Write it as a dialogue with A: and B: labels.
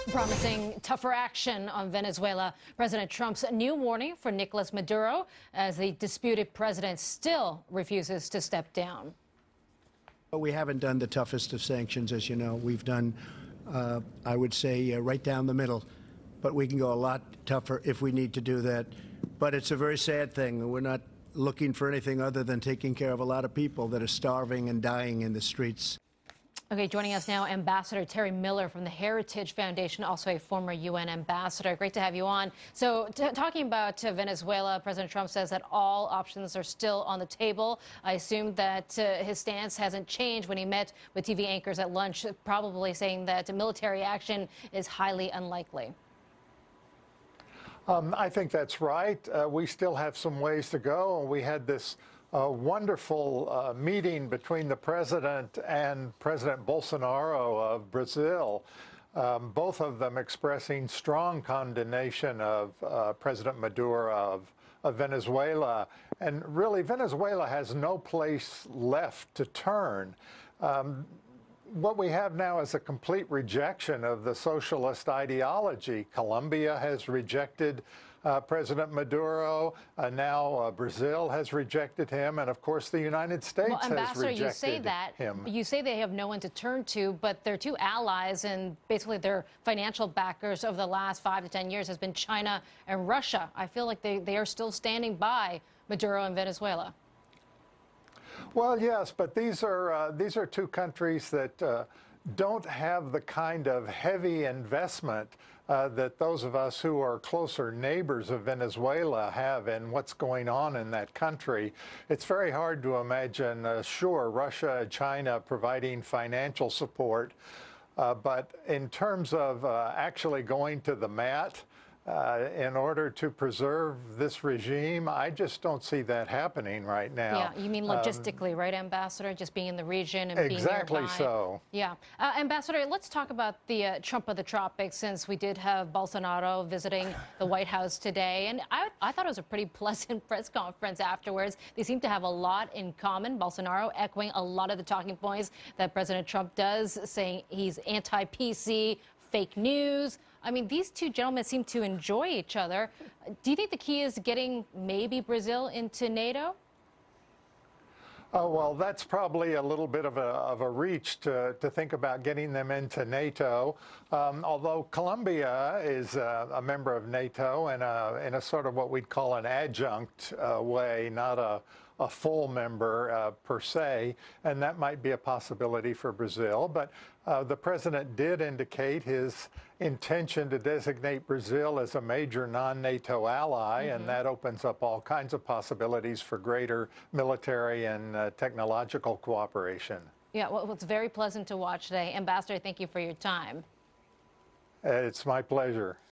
A: Promising tougher action on Venezuela. President Trump's new warning for Nicolas Maduro as the disputed president still refuses to step down.
B: We haven't done the toughest of sanctions, as you know. We've done, I would say, right down the middle. But we can go a lot tougher if we need to do that. But it's a very sad thing. We're not looking for anything other than taking care of a lot of people that are starving and dying in the streets.
A: Okay, joining us now, Ambassador Terry Miller from the Heritage Foundation, also a former UN ambassador. Great to have you on. So, talking about Venezuela, President Trump says that all options are still on the table. I assume that his stance hasn't changed when he met with TV anchors at lunch, probably saying that military action is highly unlikely.
C: I think that's right. We still have some ways to go. We had this wonderful meeting between the president and President Bolsonaro of Brazil, both of them expressing strong condemnation of President Maduro of Venezuela. And really, Venezuela has no place left to turn. What we have now is a complete rejection of the socialist ideology. Colombia has rejected President Maduro. Now Brazil has rejected him. And of course, the United States has rejected him.
A: Ambassador, you say that. You say they have no one to turn to, but their two allies and basically their financial backers over the last 5 to 10 years has been China and Russia. I feel like they are still standing by Maduro and Venezuela.
C: Well, yes, but these are two countries that don't have the kind of heavy investment that those of us who are closer neighbors of Venezuela have in what's going on in that country. It's very hard to imagine, sure, Russia and China providing financial support, but in terms of actually going to the mat, in order to preserve this regime, I just don't see that happening right now.
A: Yeah, you mean logistically, right, Ambassador? Just being in the region and being nearby.
C: Exactly so.
A: Yeah. Ambassador, let's talk about the Trump of the tropics, since we did have Bolsonaro visiting the White House today. And I thought it was a pretty pleasant press conference afterwards. They seem to have a lot in common. Bolsonaro echoing a lot of the talking points that President Trump does, saying he's anti-PC, fake news. I mean, these two gentlemen seem to enjoy each other. Do you think the key is getting maybe Brazil into NATO?
C: Oh, well, that's probably a little bit of a reach to think about getting them into NATO. Although Colombia is a member of NATO in a sort of what we'd call an adjunct way, not a full member per se, and that might be a possibility for Brazil. But the president did indicate his intention to designate Brazil as a major non-NATO ally, and that opens up all kinds of possibilities for greater military and technological cooperation.
A: Yeah, well, it's very pleasant to watch today. Ambassador, thank you for your time.
C: It's my pleasure.